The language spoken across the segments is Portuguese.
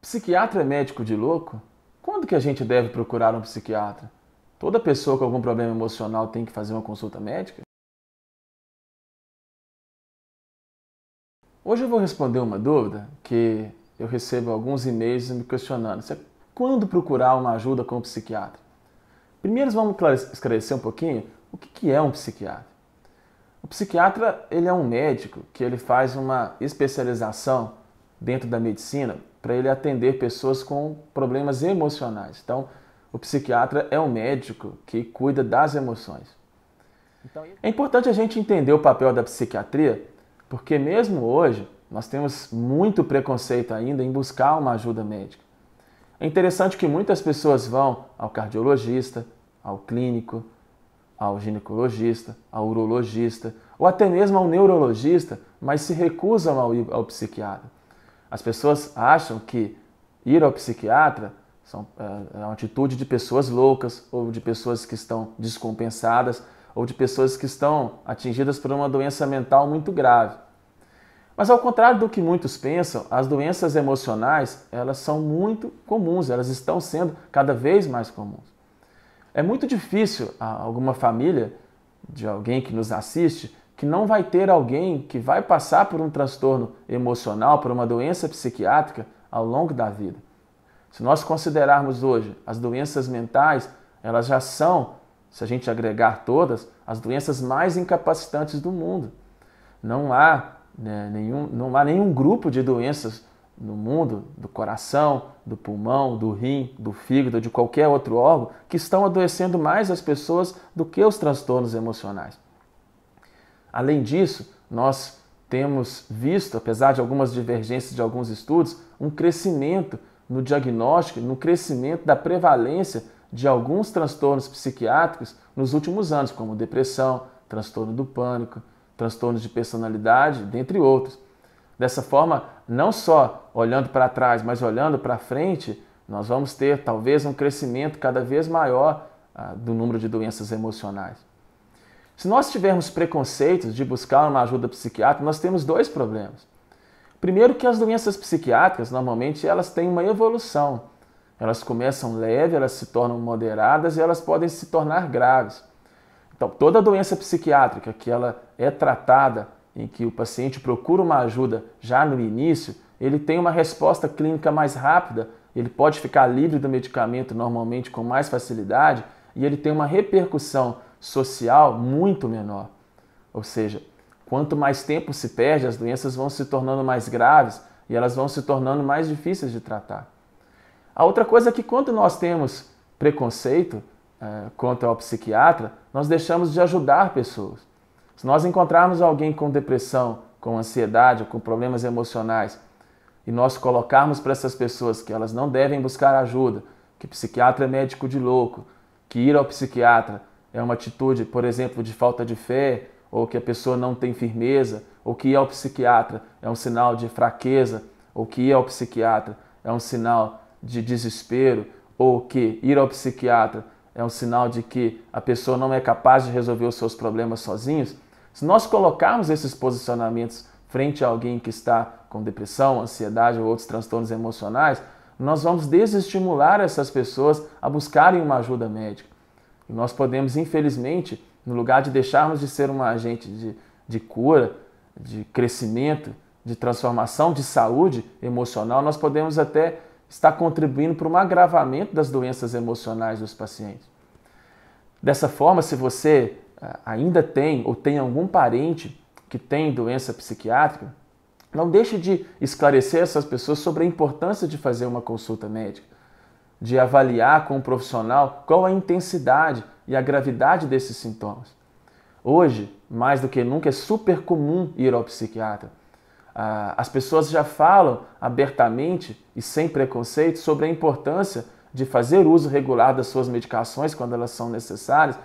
Psiquiatra é médico de louco? Quando que a gente deve procurar um psiquiatra? Toda pessoa com algum problema emocional tem que fazer uma consulta médica? Hoje eu vou responder uma dúvida que eu recebo alguns e-mails me questionando. Quando procurar uma ajuda com um psiquiatra? Primeiro vamos esclarecer um pouquinho o que é um psiquiatra. O psiquiatra ele é um médico que ele faz uma especialização dentro da medicina para ele atender pessoas com problemas emocionais. Então, o psiquiatra é um médico que cuida das emoções. É importante a gente entender o papel da psiquiatria, porque mesmo hoje nós temos muito preconceito ainda em buscar uma ajuda médica. É interessante que muitas pessoas vão ao cardiologista, ao clínico, ao ginecologista, ao urologista ou até mesmo ao neurologista, mas se recusam a ir ao psiquiatra. As pessoas acham que ir ao psiquiatra é uma atitude de pessoas loucas ou de pessoas que estão descompensadas ou de pessoas que estão atingidas por uma doença mental muito grave. Mas ao contrário do que muitos pensam, as doenças emocionais, elas são muito comuns, elas estão sendo cada vez mais comuns. É muito difícil alguma família de alguém que nos assiste que não vai ter alguém que vai passar por um transtorno emocional, por uma doença psiquiátrica ao longo da vida. Se nós considerarmos hoje as doenças mentais, elas já são, se a gente agregar todas, as doenças mais incapacitantes do mundo. Não há nenhum grupo de doenças no mundo, do coração, do pulmão, do rim, do fígado, de qualquer outro órgão, que estão adoecendo mais as pessoas do que os transtornos emocionais. Além disso, nós temos visto, apesar de algumas divergências de alguns estudos, um crescimento no diagnóstico, no crescimento da prevalência de alguns transtornos psiquiátricos nos últimos anos, como depressão, transtorno do pânico, transtornos de personalidade, dentre outros. Dessa forma, não só olhando para trás, mas olhando para frente, nós vamos ter talvez um crescimento cada vez maior do número de doenças emocionais. Se nós tivermos preconceitos de buscar uma ajuda psiquiátrica, nós temos dois problemas. Primeiro que as doenças psiquiátricas, normalmente, elas têm uma evolução. Elas começam leve, elas se tornam moderadas e elas podem se tornar graves. Então, toda doença psiquiátrica que ela é tratada, em que o paciente procura uma ajuda já no início, ele tem uma resposta clínica mais rápida, ele pode ficar livre do medicamento normalmente com mais facilidade e ele tem uma repercussão social muito menor. Ou seja, quanto mais tempo se perde, as doenças vão se tornando mais graves e elas vão se tornando mais difíceis de tratar. A outra coisa é que quando nós temos preconceito contra o psiquiatra, nós deixamos de ajudar pessoas. Se nós encontrarmos alguém com depressão, com ansiedade, com problemas emocionais, e nós colocarmos para essas pessoas que elas não devem buscar ajuda, que psiquiatra é médico de louco, que ir ao psiquiatra é uma atitude, por exemplo, de falta de fé, ou que a pessoa não tem firmeza, ou que ir ao psiquiatra é um sinal de fraqueza, ou que ir ao psiquiatra é um sinal de desespero, ou que ir ao psiquiatra é um sinal de que a pessoa não é capaz de resolver os seus problemas sozinhos. Se nós colocarmos esses posicionamentos frente a alguém que está com depressão, ansiedade ou outros transtornos emocionais, nós vamos desestimular essas pessoas a buscarem uma ajuda médica. E nós podemos, infelizmente, no lugar de deixarmos de ser um agente de cura, de crescimento, de transformação, de saúde emocional, nós podemos até estar contribuindo para um agravamento das doenças emocionais dos pacientes. Dessa forma, se você ainda tem ou tem algum parente que tem doença psiquiátrica, não deixe de esclarecer essas pessoas sobre a importância de fazer uma consulta médica, de avaliar com um profissional qual a intensidade e a gravidade desses sintomas. Hoje, mais do que nunca, é super comum ir ao psiquiatra. As pessoas já falam abertamente e sem preconceito sobre a importância de fazer uso regular das suas medicações quando elas são necessárias.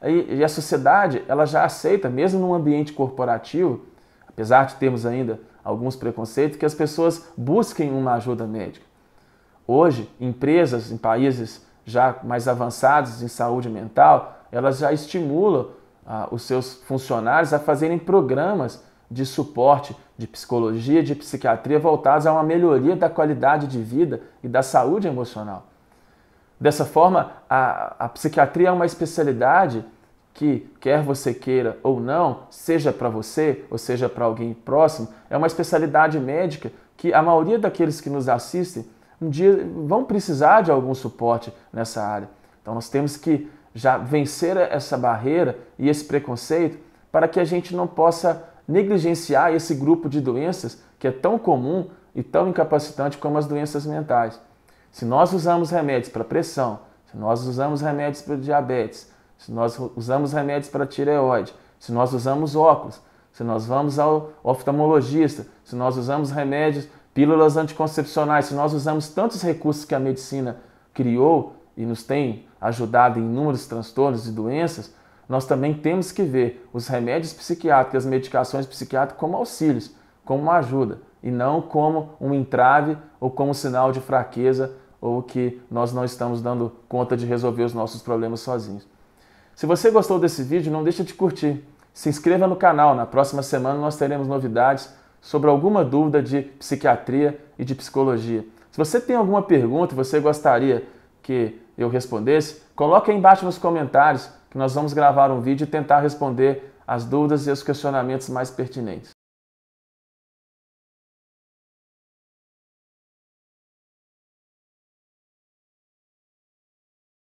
E a sociedade ela já aceita, mesmo num ambiente corporativo, apesar de termos ainda alguns preconceitos, que as pessoas busquem uma ajuda médica. Hoje, empresas em países já mais avançados em saúde mental, elas já estimulam os seus funcionários a fazerem programas de suporte de psicologia, de psiquiatria voltados a uma melhoria da qualidade de vida e da saúde emocional. Dessa forma, a psiquiatria é uma especialidade que, quer você queira ou não, seja para você ou seja para alguém próximo, é uma especialidade médica que a maioria daqueles que nos assistem um dia vão precisar de algum suporte nessa área. Então nós temos que já vencer essa barreira e esse preconceito para que a gente não possa negligenciar esse grupo de doenças que é tão comum e tão incapacitante como as doenças mentais. Se nós usamos remédios para pressão, se nós usamos remédios para diabetes, se nós usamos remédios para tireoide, se nós usamos óculos, se nós vamos ao oftalmologista, se nós usamos remédios, pílulas anticoncepcionais, se nós usamos tantos recursos que a medicina criou e nos tem ajudado em inúmeros transtornos e doenças, nós também temos que ver os remédios psiquiátricos, as medicações psiquiátricas como auxílios, como uma ajuda, e não como um entrave ou como um sinal de fraqueza ou que nós não estamos dando conta de resolver os nossos problemas sozinhos. Se você gostou desse vídeo, não deixe de curtir. Se inscreva no canal, na próxima semana nós teremos novidades sobre alguma dúvida de psiquiatria e de psicologia. Se você tem alguma pergunta e você gostaria que eu respondesse, coloque aí embaixo nos comentários que nós vamos gravar um vídeo e tentar responder as dúvidas e os questionamentos mais pertinentes.